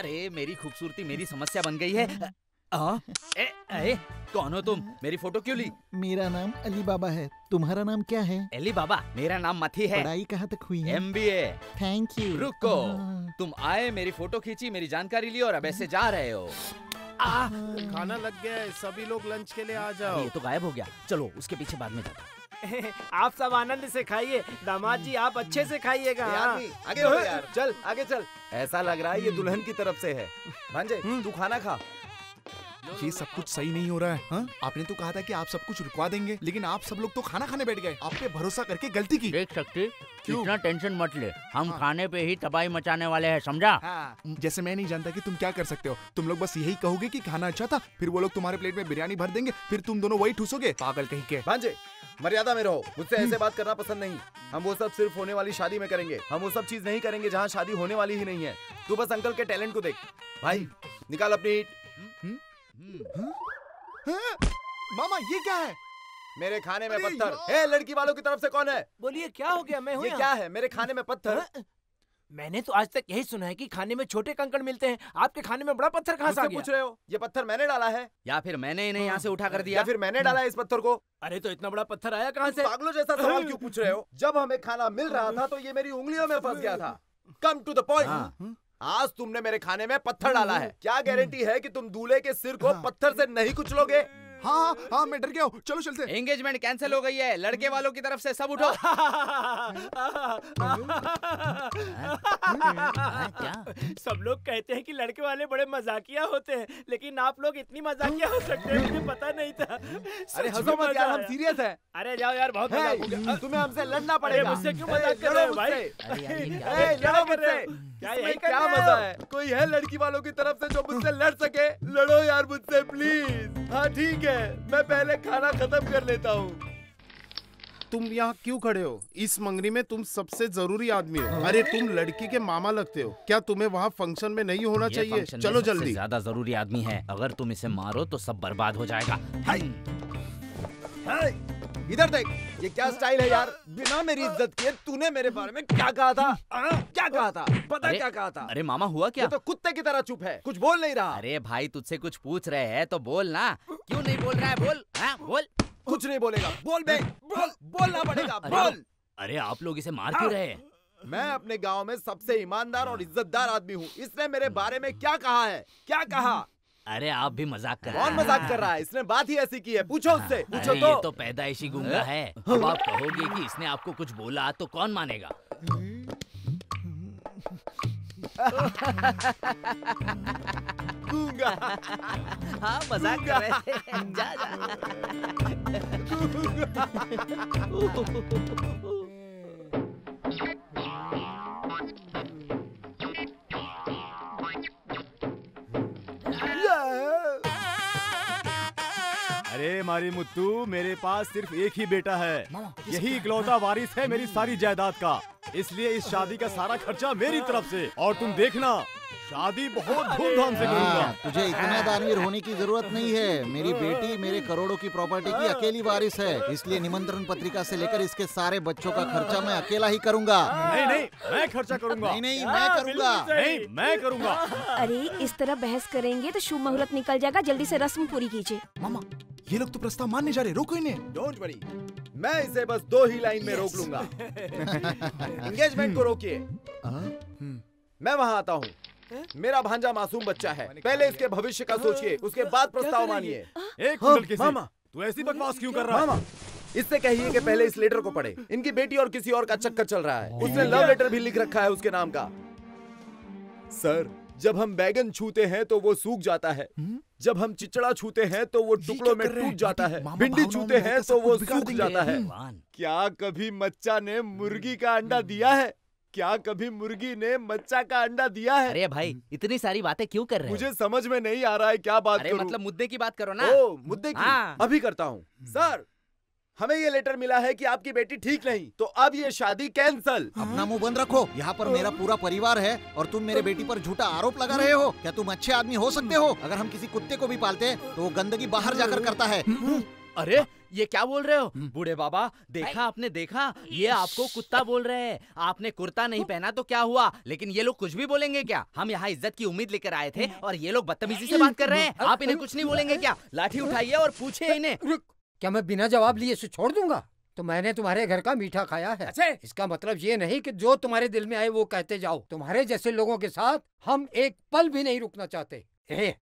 अरे मेरी खूबसूरती मेरी समस्या बन गई है। कौन हो तुम? मेरी फोटो क्यों ली? मेरा नाम अली बाबा है। तुम्हारा नाम क्या है? अली बाबा। मेरा नाम मथी है। पढ़ाई कहाँ तक हुई है? MBA। Thank you. रुको, तुम आए, मेरी फोटो खींची, मेरी जानकारी ली और अब ऐसे जा रहे हो। खाना लग गया है, सभी लोग लंच के लिए आ जाओ। ये तो गायब हो गया। चलो उसके पीछे बाद में जाता। आप सब आनंद से खाइए। दामाद जी आप अच्छे से खाइएगा। आगे हो यार, चल आगे चल। ऐसा लग रहा है ये दुल्हन की तरफ से है। भांजे तू खाना खा। ये सब कुछ सही नहीं हो रहा है। हाँ? आपने तो कहा था कि आप सब कुछ रुकवा देंगे, लेकिन आप सब लोग तो खाना खाने बैठ गए। आप पे भरोसा करके गलती की। देख सकते, इतना टेंशन मत ले, हम खाने पे ही तबाही मचाने वाले हैं, समझा? हाँ। जैसे मैं नहीं जानता कि तुम क्या कर सकते हो। तुम लोग बस यही कहोगे कि खाना अच्छा था, फिर वो लोग तुम्हारे प्लेट में बिरयानी भर देंगे, फिर तुम दोनों वही ठूसोगे। पागल कहीं के। भांजे मर्यादा में रहो, मुझसे ऐसे बात करना पसंद नहीं। हम वो सब सिर्फ होने वाली शादी में करेंगे। हम वो सब चीज नहीं करेंगे जहाँ शादी होने वाली ही नहीं है। तू बस अंकल के टैलेंट को देख। भाई निकाल अपनी ईंट। मामा ये क्या है? मेरे खाने में पत्थर। ए, लड़की वालों की तरफ से कौन है? बोलिए क्या हो गया? मैं हूँ। ये क्या है? मेरे खाने में पत्थर। मैंने तो आज तक यही सुना है कि खाने में छोटे कंकड़ मिलते हैं। आपके खाने में बड़ा पत्थर कहाँ से आ गया? पूछ रहे हो? ये पत्थर मैंने डाला है या फिर मैंने इन्हें यहाँ से उठा कर दिया? या फिर मैंने डाला है इस पत्थर को? अरे तो इतना बड़ा पत्थर आया कहाँ से? पागलों जैसा सवाल क्यों पूछ रहे हो? जब हमें खाना मिल रहा था तो ये मेरी उंगलियों में फंस गया था। Come to the point. आज तुमने मेरे खाने में पत्थर डाला है। क्या गारंटी है कि तुम दूल्हे के सिर को पत्थर से नहीं कुचलोगे? हाँ हाँ मैं डर गया हूँ। चलो चलते। एंगेजमेंट कैंसिल हो गई है। लड़के वालों की तरफ से सब उठो। क्या? सब लोग कहते हैं कि लड़के वाले बड़े मजाकिया होते हैं, लेकिन आप लोग इतनी मजाकिया हो सकते हैं मुझे पता नहीं था। अरे हंसो मत यार, हम सीरियस हैं। अरे जाओ यार, बहुत मजाक हो गया। तुम्हें हमसे लड़ना पड़ेगा। मुझसे क्यों मजाक कर रहे हो भाई? लड़ो मुझसे। क्या मजा है? कोई है लड़की वालों की तरफ से जो मुझसे लड़ सके? लड़ो यार मुझसे प्लीज। हाँ ठीक है, मैं पहले खाना खत्म कर लेता हूँ। तुम यहाँ क्यों खड़े हो? इस मंगनी में तुम सबसे जरूरी आदमी हो। अरे तुम लड़की के मामा लगते हो। क्या तुम्हें वहाँ फंक्शन में नहीं होना चाहिए? चलो जल्दी। ज्यादा जरूरी आदमी है। अगर तुम इसे मारो तो सब बर्बाद हो जाएगा। इधर देख, ये क्या स्टाइल है यार? बिना मेरी इज्जत किए तूने मेरे बारे में क्या कहा था? क्या कहा था? पता क्या कहा था? अरे मामा हुआ क्या? ये तो कुत्ते की तरह चुप है, कुछ बोल नहीं रहा। अरे भाई तुझसे कुछ पूछ रहे हैं तो बोल ना। क्यों नहीं बोल रहा है? बोल। हाँ बोल। कुछ नहीं बोलेगा। बोल बे, बोल, बोलना पड़ेगा। बोल। अरे आप लोग इसे मार क्यों रहे हैं? मैं अपने गांव में सबसे ईमानदार और इज्जतदार आदमी हूँ। इसने मेरे बारे में क्या कहा है? क्या कहा? अरे आप भी मजाक कर रहे हैं। कौन मजाक कर रहा है? इसने बात ही ऐसी की है। पूछो उससे। पूछो तो। ये तो पैदाइशी गूंगा है। अब आप कहोगे कि इसने आपको कुछ बोला तो कौन मानेगा? गूंगा। हाँ मजाक कर रहे थे। जा जा। अरे मारी मुत्तू, मेरे पास सिर्फ एक ही बेटा है। यही इकलौता वारिस है मेरी सारी जायदाद का। इसलिए इस शादी का सारा खर्चा मेरी तरफ से। और तुम देखना, शादी बहुत धूमधाम से करूंगा। तुझे इतना दानवीर होने की जरूरत नहीं है। मेरी बेटी मेरे करोड़ों की प्रॉपर्टी की अकेली वारिस है, इसलिए निमंत्रण पत्रिका से लेकर इसके सारे बच्चों का खर्चा मैं अकेला ही करूंगा। नहीं नहीं, मैं खर्चा करूंगा। नहीं मैं करूंगा। नहीं मैं करूंगा। अरे इस तरह बहस करेंगे तो शुभ मुहूर्त निकल जाएगा। जल्दी से रस्म पूरी कीजिए। मामा ये लोग तो प्रस्ताव मानने जा रहे, रोको इन्हें। डोंट वरी, मैं इसे बस 2 ही लाइन में रोक लूंगा। एंगेजमेंट को रोकिए, मैं वहाँ आता हूँ। मेरा भांजा मासूम बच्चा है, पहले इसके भविष्य का सोचिए, उसके बाद प्रस्ताव मानिए। एक मिनट किसी, मामा तू ऐसी बकवास क्यों कर रहा है? मामा इससे कहिए कि पहले इस लेटर को पढ़े। इनकी बेटी और किसी और का चक्कर चल रहा है। उसने लव लेटर भी लिख रखा है उसके नाम का। सर, जब हम बैगन छूते हैं तो वो सूख जाता है, जब हम चिचड़ा छूते हैं तो वो टुकड़ों में टूट जाता है, भिंडी छूते हैं तो वो सूख जाता है। क्या कभी मच्चा ने मुर्गी का अंडा दिया है? क्या कभी मुर्गी ने मच्चा का अंडा दिया है? अरे भाई इतनी सारी बातें क्यों कर रहे हो? मुझे समझ में नहीं आ रहा है क्या बात करूं? मतलब मुद्दे की बात करो ना। ओ, मुद्दे की? अभी करता हूँ। सर, हमें ये लेटर मिला है कि आपकी बेटी ठीक नहीं, तो अब ये शादी कैंसल। अपना मुंह बंद रखो। यहाँ पर मेरा पूरा परिवार है और तुम मेरे बेटी पर झूठा आरोप लगा रहे हो। क्या तुम अच्छे आदमी हो सकते हो? अगर हम किसी कुत्ते को भी पालते हैं तो वो गंदगी बाहर जाकर करता है। अरे ये क्या बोल रहे हो बूढ़े बाबा? देखा आपने देखा, ये आपको कुत्ता बोल रहे हैं। आपने कुर्ता नहीं पहना तो क्या हुआ, लेकिन ये लोग कुछ भी बोलेंगे क्या? हम यहाँ इज्जत की उम्मीद लेकर आए थे और ये लोग बदतमीजी से बात कर रहे हैं। आप इन्हें कुछ नहीं बोलेंगे क्या? लाठी उठाइए और पूछिए इन्हें। क्या मैं बिना जवाब लिए इसे छोड़ दूंगा? तो मैंने तुम्हारे घर का मीठा खाया है। अच्छा, इसका मतलब ये नहीं कि जो तुम्हारे दिल में आए वो कहते जाओ। तुम्हारे जैसे लोगों के साथ हम एक पल भी नहीं रुकना चाहते।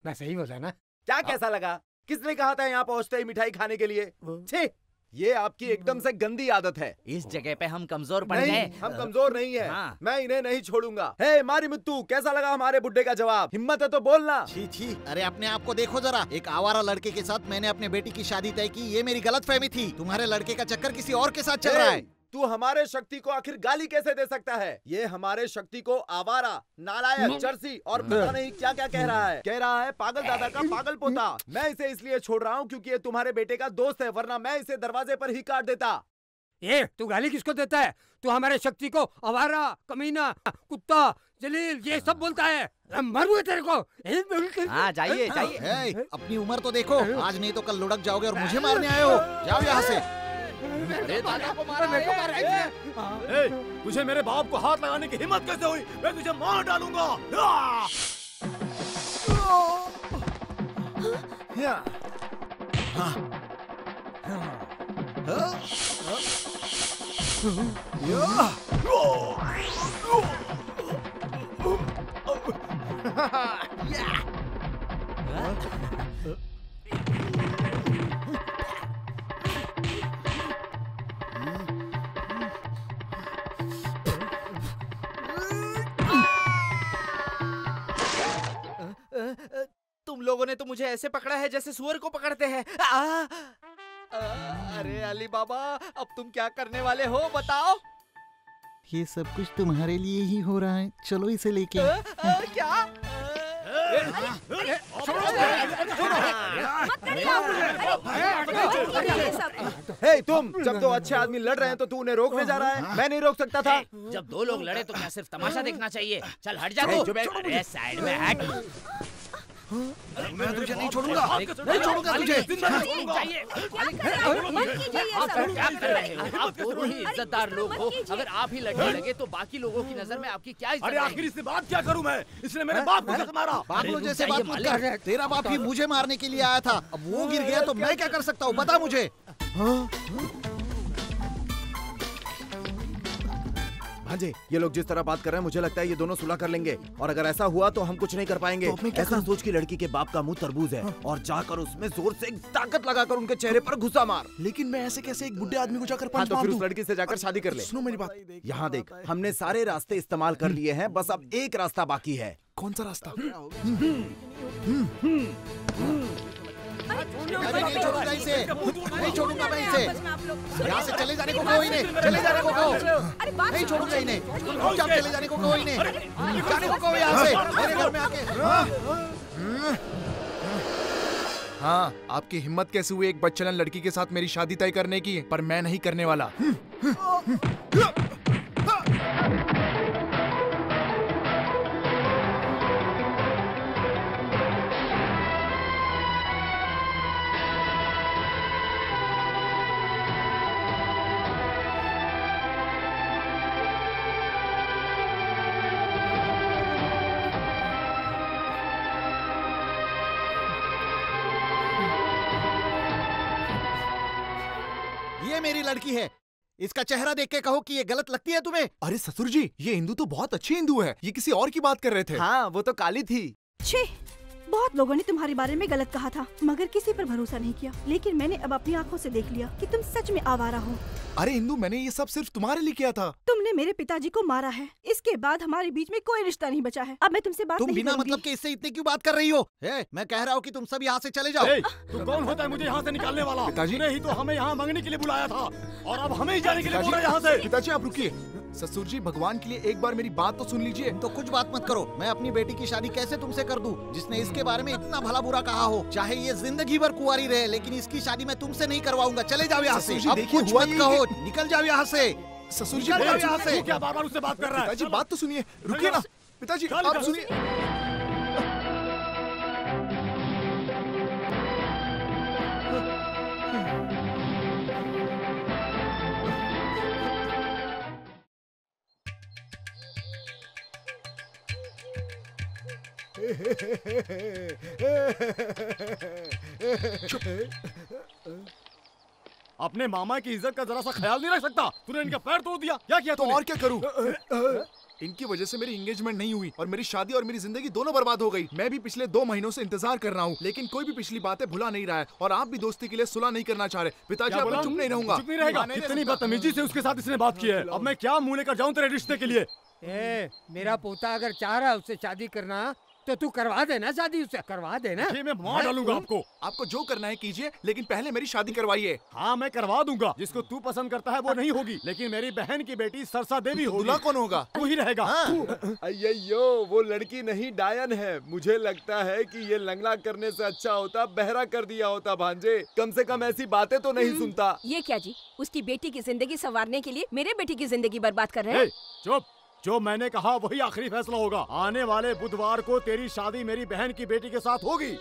मैं सही बोला ना? क्या कैसा लगा? किसने कहा था यहाँ पहुँचते ही मिठाई खाने के लिए? छे, ये आपकी एकदम से गंदी आदत है। इस जगह पे हम कमजोर पड़ गए। हम कमजोर नहीं है। हाँ। मैं इन्हें नहीं छोड़ूंगा। हे मारी मुत्तू, कैसा लगा हमारे बुड्ढे का जवाब? हिम्मत है तो बोलना। छी छी, अरे अपने आप को देखो जरा। एक आवारा लड़के के साथ मैंने अपने बेटी की शादी तय की, ये मेरी गलतफहमी थी। तुम्हारे लड़के का चक्कर किसी और के साथ चल रहा है। तू हमारे शक्ति को आखिर गाली कैसे दे सकता है? ये हमारे शक्ति को आवारा, नालायक, चर्सी और पता नहीं क्या क्या कह रहा है। कह रहा है पागल दादा का पागल पोता। मैं इसे इसलिए छोड़ रहा हूँ क्योंकि ये तुम्हारे बेटे का दोस्त है, वरना मैं इसे दरवाजे पर ही काट देता। ये तू गाली किसको देता है? तू हमारे शक्ति को आवारा, कमीना, कुत्ता, जलील ये सब बोलता है। मरूंगा तेरे को। हाँ जाइए जाइए। अपनी उम्र तो देखो, आज नहीं तो कल लुढ़क जाओगे और मुझे मारने आए हो। जाओ यहाँ से। अरे दादा को मारा, मेरे को मारा। तुझे मेरे बाप को हाथ लगाने की हिम्मत कैसे हुई? मैं तुझे मार डालूंगा। तुम लोगों ने तो मुझे ऐसे पकड़ा है जैसे सुअर को पकड़ते हैं। अरे अली बाबा, अब तुम क्या करने वाले हो बताओ? ये सब कुछ तुम्हारे लिए ही हो रहा है, चलो इसे लेके। क्या? हे तुम, जब दो अच्छे आदमी लड़ रहे हैं तो तू उन्हें रोकने जा रहा है? मैं नहीं रोक सकता था। जब दो लोग लड़े तो क्या सिर्फ तमाशा देखना चाहिए? चल हट जा तू। अरे साइड में हट। मैं तुझे नहीं छोड़ूंगा, नहीं छोड़ूंगा तुझे। क्या कर रहे हो? आप दोनों ही इज्जतदार लोग हो। अगर आप ही लड़ने लगे तो बाकी लोगों की नजर में आपकी क्या इज्जत? अरे आखिर इससे बात क्या करूं मैं? इसने मेरे बाप को कैसे मारा? पागलों जैसे बात मत कर। तेरा बाप ही मुझे मारने के लिए आया था, अब वो गिर गया तो मैं क्या कर सकता हूँ, बता मुझे। भांजे, ये लोग जिस तरह बात कर रहे हैं मुझे लगता है ये दोनों सुलह कर लेंगे, और अगर ऐसा हुआ तो हम कुछ नहीं कर पाएंगे। तो ऐसा सोच की लड़की के बाप का मुंह तरबूज है, और जाकर उसमें जोर से ताकत लगाकर उनके चेहरे पर घुसा मार। लेकिन मैं ऐसे कैसे एक बुढ़े आदमी को जाकर हाँ, पंच तो मार फिर दूं? उस लड़की से जाकर शादी कर ले। सुनो मेरी बात। यहाँ देख, हमने सारे रास्ते इस्तेमाल कर लिए हैं, बस अब एक रास्ता बाकी है। कौन सा रास्ता? अरे नहीं छोड़ूंगा इसे, नहीं छोड़ूंगा मैं इसे। यहाँ से चले जाने को कहो इन्हें, चले जाने को कहो। नहीं छोड़ूंगा इन्हें, चुपचाप चले जाने को कहो इन्हें, जाने को कहो यहाँ से, मेरे घर में आके। हाँ, आपकी हिम्मत कैसे हुई एक बदचलन लड़की के साथ मेरी शादी तय करने की? पर मैं नहीं करने वाला। ये मेरी लड़की है, इसका चेहरा देख के कहो कि ये गलत लगती है तुम्हें। अरे ससुर जी, ये हिंदू तो बहुत अच्छी हिंदू है, ये किसी और की बात कर रहे थे। हाँ, वो तो काली थी। छे, बहुत लोगों ने तुम्हारे बारे में गलत कहा था, मगर किसी पर भरोसा नहीं किया। लेकिन मैंने अब अपनी आंखों से देख लिया कि तुम सच में आवारा हो। अरे हिंदू, मैंने ये सब सिर्फ तुम्हारे लिए किया था। तुमने मेरे पिताजी को मारा है, इसके बाद हमारे बीच में कोई रिश्ता नहीं बचा है। अब मैं तुमसे बात तुम नहीं बिना करूंगी। मतलब के इससे इतनी क्यों बात कर रही हो? मैं कह रहा हूँ कि तुम सब यहाँ से चले जाओ। तू कौन होता है मुझे यहाँ से निकालने वाला? पिताजी ने ही तो हमें यहाँ मांगने के लिए बुलाया था, और अब हमें ही जाने के लिए बोल रहे हैं यहाँ से। पिताजी आप रुकिए। ससुर जी, भगवान के लिए एक बार मेरी बात तो सुन लीजिए। तो कुछ बात मत करो, मैं अपनी बेटी की शादी कैसे तुमसे कर दूं, जिसने इसके बारे में इतना भला बुरा कहा हो। चाहे ये जिंदगी भर कुंवारी रहे, लेकिन इसकी शादी मैं तुमसे नहीं करवाऊंगा। चले जाओ यहाँ से, अब कुछ मत कहो, निकल जाओ यहाँ से। ससुर जी, यहाँ से। क्या बार-बार उससे बात कर रहा है? पिताजी बात तो सुनिए, रुकिए ना। पिताजी आप सुनिए। अपने मामा की इज्जत का जरा सा ख्याल नहीं रख सकता? तूने इनका पैर तोड़ दिया। क्या किया तो और क्या करूं? इनकी वजह से मेरी एंगेजमेंट नहीं हुई और मेरी शादी और मेरी जिंदगी दोनों बर्बाद हो गई। मैं भी पिछले 2 महीनों से इंतजार कर रहा हूँ, लेकिन कोई भी पिछली बातें भुला नहीं रहा है और आप भी दोस्ती के लिए सुलह नहीं करना चाह रहे। पिताजी, अब मैं चुप नहीं रहूंगा। चुप नहीं रहेगा? इतनी बदतमीजी से उसके साथ इसने बात की है। अब मैं क्या मुंह लेकर जाऊं तेरे रिश्ते के लिए? मेरा पोता अगर चाह रहा है उससे शादी करना तो तू करवा देना शादी, उससे करवा देना। मैं मार डालूंगा आपको। आपको जो करना है कीजिए, लेकिन पहले मेरी शादी करवाइए। हाँ, मैं करवा दूंगा। जिसको तू पसंद करता है वो नहीं होगी, लेकिन मेरी बहन की बेटी सरसा देवी होगी। दूल्हा कौन होगा? तू ही रहेगा। अय्यो, वो लड़की नहीं डायन है। मुझे लगता है कि ये लंगड़ा करने से अच्छा होता बहरा कर दिया होता भांजे। कम से कम ऐसी बातें तो नहीं सुनता। ये क्या जी, उसकी बेटी की जिंदगी संवारने के लिए मेरे बेटी की जिंदगी बर्बाद कर रहे हैं? चुप। जो मैंने कहा वही आखिरी फैसला होगा। आने वाले बुधवार को तेरी शादी मेरी बहन की बेटी के साथ होगी।